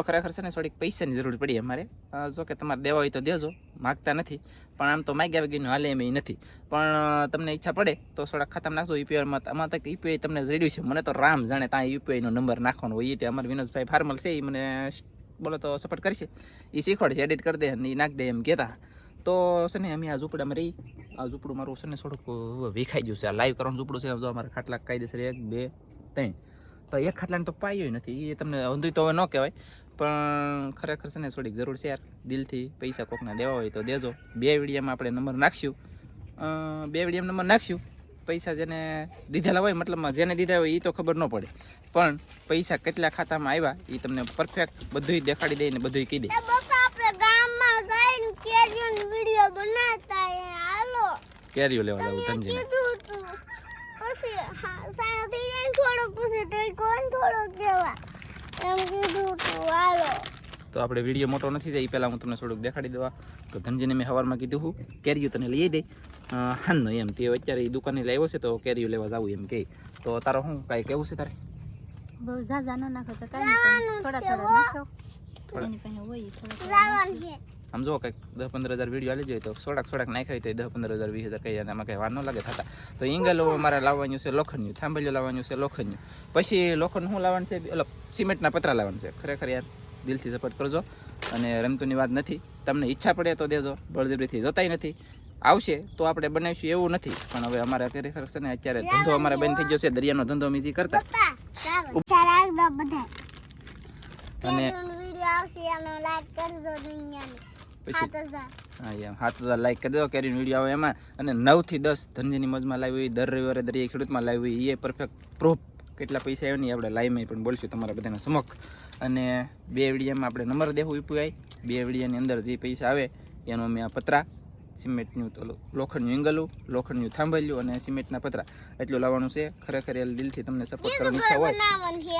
ખરેખર છે ને થોડીક પૈસાની જરૂર પડી અમારે. જો કે તમારે દેવા હોય તો દેજો, માગતા નથી, પણ આમ તો માગ્યા વગરનું હાલે એમ નથી. પણ તમને ઈચ્છા પડે તો થોડાક ખાતામાં નાખજો. યુપીઆઈમાં આમાં તક યુપીઆઈ તમને રેડ્યું છે, મને તો રામ જાણે ત્યાં યુપીઆઈનો નંબર નાખવાનો હોય. એ અમારે વિનોદભાઈ ફાર્મલ છે, એ મને બોલો તો સપોર્ટ કરશે, એ શીખવાડશે, એડિટ કરી દે અને એ નાખી દે એમ કહેતા. તો છે ને અમે આ ઝૂંપડામાં રહી, આ ઝૂંપડું મારું છે ને થોડુંક વિખાઈ ગયું છે. આ લાઈવ કરવાનું ઝૂંપડું છે, જો અમારા ખાટલા કાયદેસર 1 2 3, તો એક ખાટલાને તો પાયો નથી. એ તમને ઊંધી તો હવે ન કહેવાય, પણ ખરેખર છે ને થોડીક જરૂર છે યાર. દિલથી પૈસા કોકના દેવા હોય તો દેજો. 2 વિડીયોમાં આપણે નંબર નાખશું, 2 વિડીયોમાં નંબર નાખશું. પૈસા જેને દીધેલા હોય, મતલબમાં જેને દીધા હોય એ તો ખબર ન પડે, પણ પૈસા કેટલા ખાતામાં આવ્યા એ તમને પરફેક્ટ બધું દેખાડી દે ને બધું કહી દે. કેરીઓ લેવા જાવ ધનજી તો આપણે વિડીયો મોટો નથી જાય એ પહેલાં હું તમને થોડુંક દેખાડી દેવા. તો ધનજીને મેં સવારમાં કીધું હું કેરીઓ તને લઈ દે હાનનો એમ. તે અત્યારે એ દુકાને લાવ્યો છે તો કેરીઓ લેવા જાવું એમ કહે. તો તારો શું કાંઈ કેવું છે તારે? બહુ ઝાઝા ન નાખો તો કાંઈ થોડા થોડા નાખો, એની પાસે હોય થોડા. આમ જો કંઈક 10-15 હજાર વિડીયો આવી જાય તો થોડાક નાખાય તો 10-15 હજાર 20 હજાર કહી, એમાં કંઈ વાર ન લાગે થતા. તો ઈંગલો મારે લાવવાનું છે, લોખંડનું થાંભલીઓ લાવવાનું છે, લોખંડનું. પછી લોખંડ શું લાવવાનું છે? એટલે સિમેન્ટના પતરા લાવવાનું છે. ખરેખર યાર દિલથી સપોર્ટ કરજો. અને રમતુની વાત નથી, તમને ઈચ્છા પડે તો દેજો, બળજબરીથી જોતાય નથી. આવશે તો આપણે બનાવીશું એવું નથી, પણ હવે અમારે ખરેખર છે ને અત્યારે ધંધો અમારે બંધ થઈ ગયો છે. દરિયાનો ધંધો અમે જે કરતા અને હા એમ 7000 લાઈક કરી દો. કેરીનો વિડીયો આવે એમાં, અને 9 થી 10 ધનજીની મોજમાં લાવી હોય, દર રવિવારે દરિયા ખેડૂતમાં લાવી હોય, એ પરફેક્ટ પ્રૂફ કેટલા પૈસા આવ્યો ને આપણે લાઈવમાં પણ બોલશું તમારા બધાના સમક્ષ. અને 2 વિડીયોમાં આપણે નંબર દેવું યુપીઆઈ. 2 વિડીયોની અંદર જે પૈસા આવે એનો અમે આ પતરા, સિમેન્ટનું તો લોખંડનું ઈંગલું, લોખંડનું થાંભલ્યું અને સિમેન્ટના પતરા એટલું લાવવાનું છે. ખરેખર એ દિલથી તમને સપોર્ટ કરવાની ઈચ્છા હોય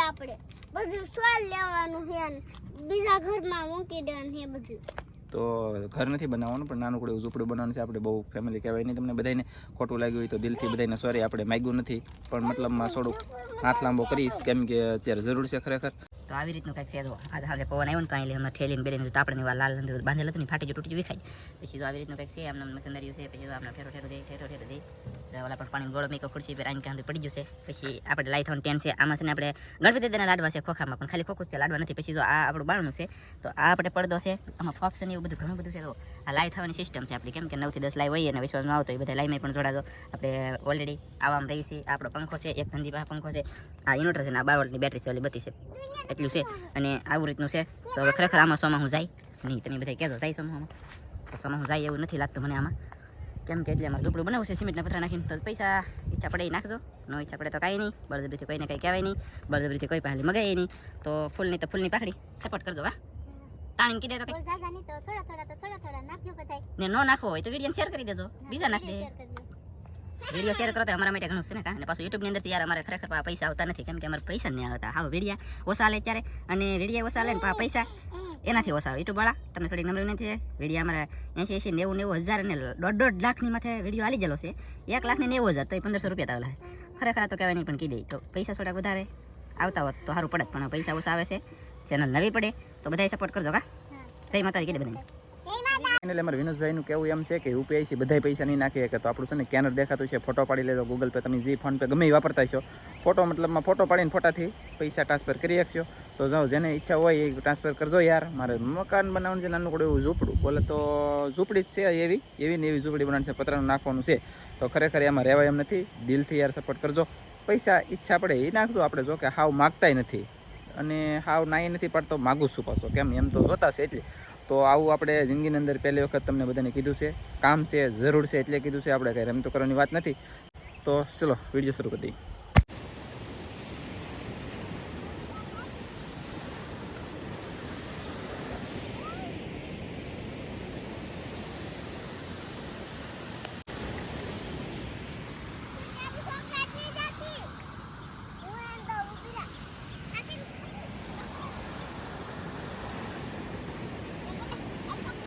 આપણે બધું સ્વાલ લેવાનું છે, બીજા ઘરમાં મૂકી દેવાનું છે બધું. તો ઘર નથી બનાવવાનું, પણ નાનું કોઈ ઝૂંપડું બનાવવાનું છે. આપણે બહુ ફેમિલી કહેવાય નહીં. તમને બધાને ખોટું લાગ્યું હોય તો દિલથી બધાને સોરી, આપણે માગ્યું નથી, પણ મતલબમાં થોડુંક હાથ લાંબો કરીશ, કેમ કે અત્યારે જરૂર છે ખરેખર. તો આવી રીતનું કંઈક છે. જો આજે પવન આવ્યો ને તો અહીં ઠેલીને બેલીને તાપડની વાર લાલ બાંધેલ હતું ને ફાટી જો તૂટી વિખાય. પછી જો આવી રીતનું કંઈક છે, આમને મશીનરીઓ છે. પછી જો આપણે ઠેરો ઠેરો દે ઓલા પણ પાણી ગોળો મેકો ખુરશી પર આઈને કાંધું પડી ગયું છે. પછી આપણે લાઈ થવાનું ટેન છે. આમાં છે ને આપણે ગણપતિ દાદાના લાડવા છે ખોખામાં, પણ ખાલી ખોખું છે, લાડવા નથી. પછી જો આ આપણું બારણું છે, તો આ આપણે પડદો છે, આમાં ફોક્સ ને એવું બધું ઘણું બધું છે. તો આ લાઈ થવાની સિસ્ટમ છે આપણી, કેમ કે 9 થી 10 લાઈ હોય અને વિશ્વાસ ન આવતો એ બધા લાઈમાં પણ જોડાજો. આપણે ઓલરેડી આવામાં રહી છે. આપણો પંખો છે, એક ધનજી પાસે પંખો છે, આ ઇન્વર્ટર છે ને આ 12 વોલ્ટની બેટરી છે, ઓલી બત્તી છે, એટલું છે. અને આવું રીતનું છે. તો હવે ખરેખર આમાં સોમાં હું જાય નહીં, તમે બધા કહેજો જાય સોમાં. તો સોમાં હું જાય એવું નથી લાગતું મને આમાં, કેમ કે એટલે અમારે ઝૂંપડું બનાવવું છે સિમેન્ટના પતરા નાખીને. તો પૈસા ઈચ્છા પડે એ નાખજો, નો ઈચ્છા પડે તો કાંઈ નહીં. બળજબરીથી કોઈને કંઈ કહેવાય નહીં, બળજબરીથી કોઈ પાસે મગાય નહીં. તો ફૂલની તો ફૂલની પાકડી સપોર્ટ કરજો. હા તાણી કીધે તો થોડા નાખજો બધાય ને નો નાખવો હોય તો વિડીયો શેર કરી દેજો, બીજા નાખ દે. વિડીયો શેર કરો તો અમારા માટે ઘણું છે ને કા. અને પાછું યુટ્યુબની અંદરથી યાર અમારે ખરેખર પૈસા આવતા નથી, કેમ કે અમારે પૈસા નહીં આવતા. હા વિડીયા ઓછા લે ત્યારે, અને વિડીયા ઓછા લે ને પૈસા એનાથી ઓછા. યુટ્યુબ વાળા તમને થોડીક નંબર નથી. વિડીયો અમારે 80 90 હજાર અને 1.5 લાખની માથે વિડીયો આવી ગયેલો છે. 1 લાખ ને 90 હજાર તો 1500 રૂપિયા આવેલા છે. ખરેખર તો કહેવાય નહીં, પણ કીધી તો પૈસા થોડા વધારે આવતા હોત તો સારું પડે, પણ પૈસા ઓછા આવે છે. ચેનલ નવી પડે તો બધાય સપોર્ટ કરજો. કા જય માતાજી કીધે બધાને. એટલે અમારે વિનોદભાઈનું કેવું એમ છે કે યુપીઆઈ છે બધા પૈસા નહીં નાખીએ કે, તો આપણું છે ને સ્કેનર દેખાતું છે, ફોટો પાડી લેજો. ગૂગલ પે તમે જે ફોન પે ગમે એ વાપરતા છો, ફોટો મતલબમાં ફોટો પાડીને ફોટાથી પૈસા ટ્રાન્સફર કરી શકશો. તો જો જેને ઈચ્છા હોય એ ટ્રાન્સફર કરજો યાર. મારે મકાન બનાવવાનું છે, નાનું એવું ઝૂંપડું, બોલે તો ઝૂંપડી જ છે, એવી ને એવી ઝૂંપડી બનાવવાની છે, પતરાનું નાખવાનું છે. તો ખરેખર એમાં રહેવાય એમ નથી. દિલથી યાર સપોર્ટ કરજો. પૈસા ઈચ્છા પડે એ નાખજો. આપણે જો કે હાવ માગતાય નથી અને હાવ નાઈ નથી પડતો, માગું શું પાછો, કેમ એમ તો જોતા છે એટલે. તો આવું આપણે જિંદગીની અંદર પહેલી વખત તમને બધાને કીધું છે, કામ છે, જરૂર છે એટલે કીધું છે. આપણે કંઈ રમતો કરવાની વાત નથી. તો ચલો વિડીયો શરૂ કરી દઈએ.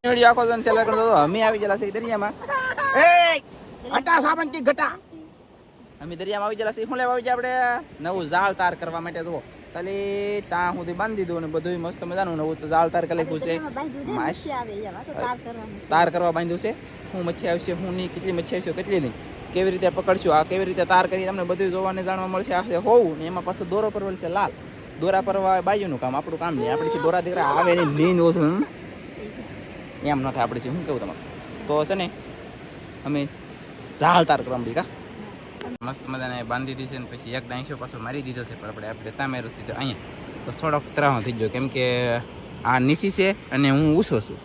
વિડીયો આખો જન સેલ કરતો અમે આવી ગયેલા છે દરિયામાં. એ ઘટા સાબંતી ઘટા અમે દરિયામાં આવી ગયેલા છે. શું લેવા આવી ગયા આપણે? નવું જાળ તાર કરવા માટે. જુઓ ખાલી ત્યાં સુધી બાંધી દીધું અને બધું મસ્ત મજાનું નવું તો જાળ તાર કલેખું છે એમાં બાંધ્યું ને માસ. મચ્છી આવે એવા તો તાર કરવાનું છે. તાર કરવા બાંધ્યું છે શું મચ્છી આવશે શું નહીં કેટલી મચ્છી આવશે કેટલી નહીં કેવી રીતે પકડશું આ કેવી રીતે તાર કરી તમને બધું જોવાને જાણવા મળશે આ છે હોવું ને એમાં પાછું દોરો પરવેલ છે લાલ દોરા પરવા બાજુનું કામ આપણું કામ નહીં આપણે છે દોરા દીકરા આવે ને લીન ઓછું એમ ન થાય આપણે છે શું કેવું તમારે તો છે ને અમે ઝાળ તાર કરવા મળી કા મસ્ત મજાને બાંધી દીધી છે ને પછી એક ડાંશો પાછો મારી દીધો છે પણ આપણે તામેરું સીધો અહીંયા તો થોડોક ત્રાહ થઈ ગયો કેમ કે આ નીસી છે અને હું ઊંસો છું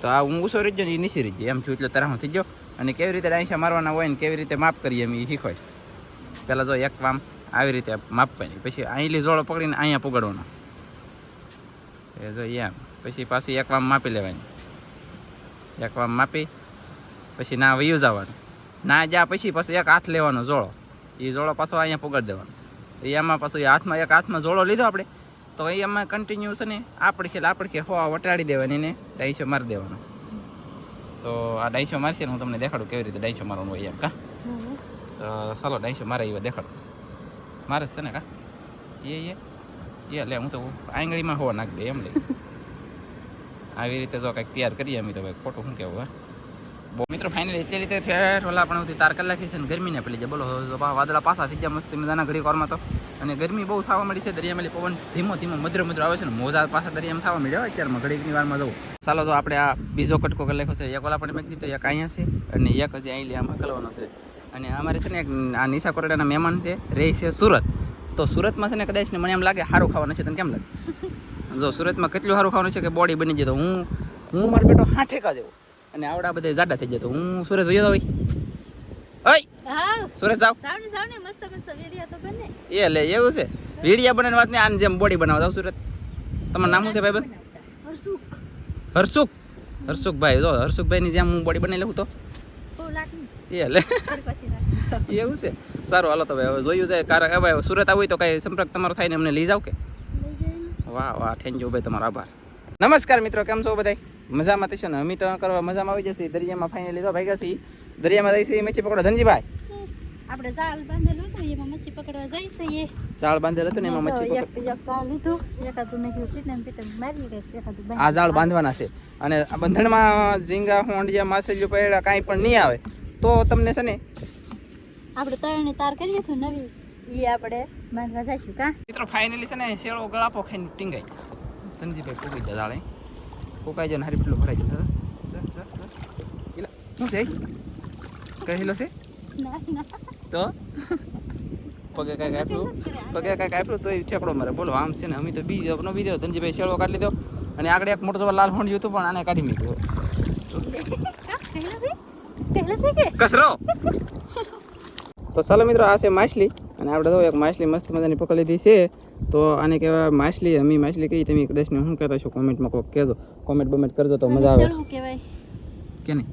તો આ હું ઊંસો રહી ગયો ને એ નીસી રહી ગયો એમ છું એટલે ત્રાહ થઈ ગયો અને કેવી રીતે ડાંશા મારવાના હોય ને કેવી રીતે માપ કરીએ એમ એ શીખવાય પહેલાં જો એક વામ આવી રીતે માપવાની પછી અહીંલી જોડો પકડીને અહીંયા પકડવાનો એ જો એમ પછી પાછી એક વામ માપી લેવાની એક વામ માપી પછી ના વયું જવાનું ના જ્યાં પછી પાછું એક હાથ લેવાનો જોડો એ જોડો પાછો અહીંયા પકડી દેવાનો એમાં પાછું હાથમાં એક હાથમાં જોડો લીધો આપણે તો એમાં કન્ટિન્યુ છે ને આપણે કે હો વટાડી દેવાની ને ડાઈસો મારી દેવાનો તો આ ડાઈસો મારશે ને હું તમને દેખાડું કેવી રીતે ડાઈસો મારવાનું હોય એમ કા તો ચાલો ડાઈસો મારે એવા દેખાડું મારે જ છે ને કા એ લે હું તો આંગળીમાં હોવા નાખી દે એમ લે આવી રીતે જો કંઈક તૈયાર કરીએ અમે તો ભાઈ ખોટું શું કહેવું બહુ મિત્રો ફાઇનલી એટલી રીતે ઠેઠ ઓલા પણ તાર કરી નાખી છે ને ગરમીને પેલી જાય બોલો વાદળા પાસા થઈ ગયા મસ્ત મજાના ઘડી કોરમાં તો અને ગરમી બહુ થવા મળી છે દરિયામાં પવન ધીમો ધીમો મધુર મધુર આવે છે ને મોજા પાછા દરિયામાં થવા મળ્યા અત્યારમાં ઘડીની વારમાં જવું ચાલો તો આપણે આ બીજો કટકો કરી નાખ્યો છે એક ઓલા પણ મેં દીધો એક અહીંયા છે અને એક હજી અહીં આમાં કરવાનો છે અને અમારે છે ને આ નિશા કોરડાના મહેમાન છે રહે છે સુરત તો સુરતમાં છે ને કદાચ ને મને એમ લાગે સારું ખાવાનું છે તને કેમ લાગે જો સુરતમાં કેટલું સારું ખાવાનું છે કે બોડી બની જતો હું મારો બેટો 60 જેવો અને આવડા બધા જાડા થઈ જતો હું સુરત જોયો તો ભાઈ ઓય હા સુરત જાવ સાવને મસ્ત વેડિયા તો બને એ લે એવું છે વીડિયા બનાવવાની વાત નહીં આને જેમ બોડી બનાવવા જાવ સુરત તમારું નામ શું છે ભાઈ હરસુખભાઈ જો હરસુખભાઈ ની જેમ હું બોડી બનાવી લઉં તો એ લે એવું છે સારું હાલો તો ભાઈ હવે જોયું જાય કારણ હવે સુરત આવું હોય તો કઈ સંપર્ક તમારો થાય ને અમને લઈ જાવ કે વાહ વાહ થેન્ક યુ ભાઈ તમારો આભાર નમસ્કાર મિત્રો કેમ છો બધા મજામાં થશે ને અમે તો કરવા મજામાં આવી જશે દરિયામાં ફાઇનલી તો ભાઈ છીએ દરિયામાં જઈશે મચ્છી પકડો ધનજીભાઈ આપણે જાળ બાંધેલું હતું એમાં મચ્છી પકડવા જઈશે જાળ બાંધેલ હતું ને એમાં મચ્છી એક જાળ લીધું એકાદું મેં કીધું પીટમ મારી ગઈ એકાદું આ જાળ બાંધવાના છે અને આ બંધણમાં ઝીંગા હોંડિયા માછલીઓ પૈડા કાંઈ પણ નહીં આવે તો તમને છે ને આપણે તળની તાર કરીએ તો નવી એ આપણે બાંધવા જઈશું કા મિત્રો ફાઇનલી છે ને શેળો ગળાપો ખાઈને ટીંગાઈ ધનજીભાઈ ફૂકી જાય જાળે ફૂકાઈ જાય ને હારી પેલું ભરાઈ જાય શું છે કહેલો છે તો પગે કાંઈક આપ્યું તો એ ઠેકડો મારે બોલો આમ છે ને અમે તો બીજો ધનજીભાઈ શેળો કાઢી લીધો અને આગળ એક મોટો લાલ હોંડિયું હતું પણ આને કાઢી મૂક્યો કસરો તો ચાલો મિત્રો આ છે માછલી અને આપણે તો એક માછલી મસ્ત મજાની પકડી લીધી છે તો આને કહેવાય માછલી અમે માછલી કહી તમે કદાચ ને શું કહેતા છો કોમેન્ટમાં કોઈ કહેજો કોમેન્ટ કરજો તો મજા આવે કે નહીં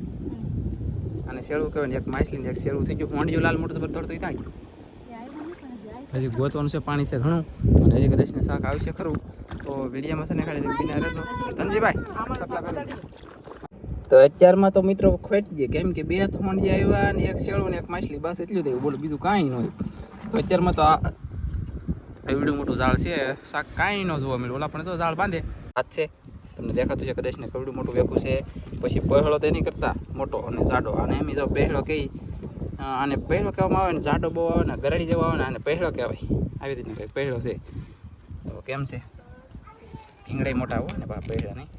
અને શેળું કહેવાય ને એક માછલી ને એક શેળું થઈ ગયું હોંડિયું લાલ મોટું જબર દોડતું થાય હજી ગોતવાનું છે પાણી છે ઘણું અને હજી કદાચ ને શાક આવશે ખરું તો વિડીયામાં છે ને ખાલી બિના રહેજો ધનજીભાઈ તો અત્યારમાં તો મિત્રો ખોટ ગઈ કેમ કે 2 હોંડિયા આવ્યા અને એક શેળું ને એક માછલી બસ એટલું થયું બોલો બીજું કાંઈ ન હોય તો અત્યારમાં તો આ એવડું મોટું ઝાડ છે શાક કાંઈ ન જોવા મળ્યું ઓલા પણ જો ઝાડ બાંધે હાથ છે તમને દેખાતું છે કદાચ ને કેવડું મોટું વેકું છે પછી પહેળો તો એની કરતા મોટો અને જાડો અને એમ જો પહેળો કહી આને પહેળો કહેવામાં આવે ને જાડો બહુ આવે ને ગરડી જેવો આવે ને આને પહેળો કહેવાય આવી રીતનું કંઈક પહેળો છે તો કેમ છે ઈંગડાઈ મોટા હોય ને બા પહેળા નહીં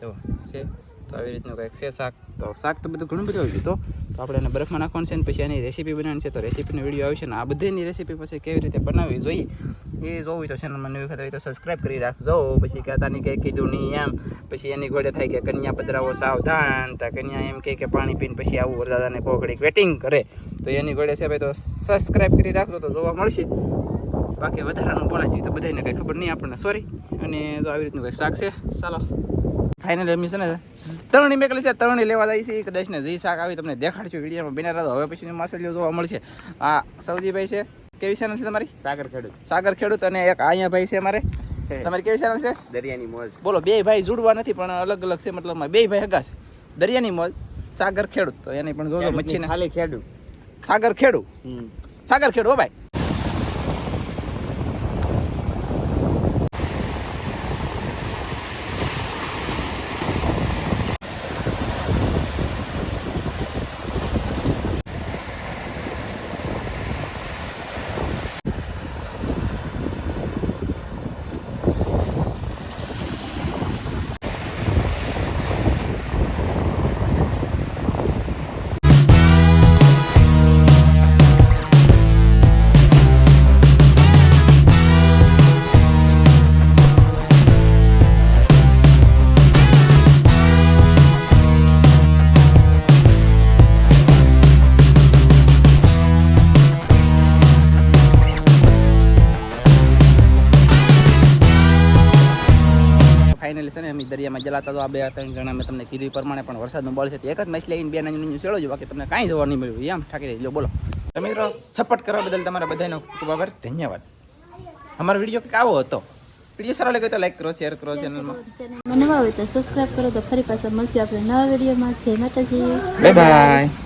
તો છે તો આવી રીતનું કંઈક છે શાક તો બધું ઘણું બધું આવી ગયું તો આપણે એને બરફમાં નાખવાનું છે ને પછી એની રેસીપી બનાવવાની છે તો રેસીપીનો વિડીયો આવશે ને આ બધીની રેસીપી પછી કેવી રીતે બનાવવી જોઈએ એ જોવું તો ચેનલમાં નવી વખત હોય તો સબસ્ક્રાઈબ કરી રાખજો પછી કહેતાની કંઈ કીધું નહીં એમ પછી એની ઘોડે થાય કે કન્યા પધરાવો સાવધાન તો કન્યા એમ કહે કે પાણી પીને પછી આવું વરદાદાને પોઘડીક વેટિંગ કરે તો એની ઘોડે છે ભાઈ તો સબસ્ક્રાઈબ કરી રાખજો તો જોવા મળશે બાકી વધારાનું બોલાય જોઈએ તો બધાને કંઈ ખબર નહીં આપણને સોરી અને જો આવી રીતનું કંઈક શાક છે ચાલો ફાઇનલી અમે છે ને તરણી મેકલી છે તરણી લેવા જાય છે કદાચ ને જે શાક આવી તમને દેખાડશું વિડીયોમાં બિના રહેતો હવે પછી માછલીઓ જોવા મળશે આ સવજીભાઈ છે કેવી ચેનલ છે તમારી સાગર ખેડૂત અને એક અહીંયા ભાઈ છે અમારે તમારી કેવી ચેનલ છે દરિયાની મોજ બોલો બે ભાઈ જોડવા નથી પણ અલગ અલગ છે મતલબ બે ભાઈ હગા છે દરિયાની મોજ સાગર ખેડૂત તો એને પણ જોજો મચ્છીને ખાલી ખેડૂત સાગર ખેડૂ હો ભાઈ ફાઇનલી છે ને અમે દરિયામાં જલાતા તો આ 2-3 જણા મેં તમને કીધું એ પ્રમાણે પણ વરસાદનું બળ છે તો એક જ માછલી આવીને 2 નાની નાની સેળો બાકી તમને કાંઈ જોવા નહીં મળ્યું એમ ઠાકી લો બોલો. તો મિત્રો સપોર્ટ કરવા બદલ તમારા બધાનો ખૂબ આભાર, ધન્યવાદ. અમારો વિડીયો કંઈક આવો હતો. વિડીયો સારો લાગ્યો તો લાઈક કરો, શેર કરો, ચેનલમાં નવા હોય તો સબસ્ક્રાઇબ કરો. તો ફરી પાછા મળશું આપણે નવા વિડીયોમાં. જય માતાજી, બાય બાય.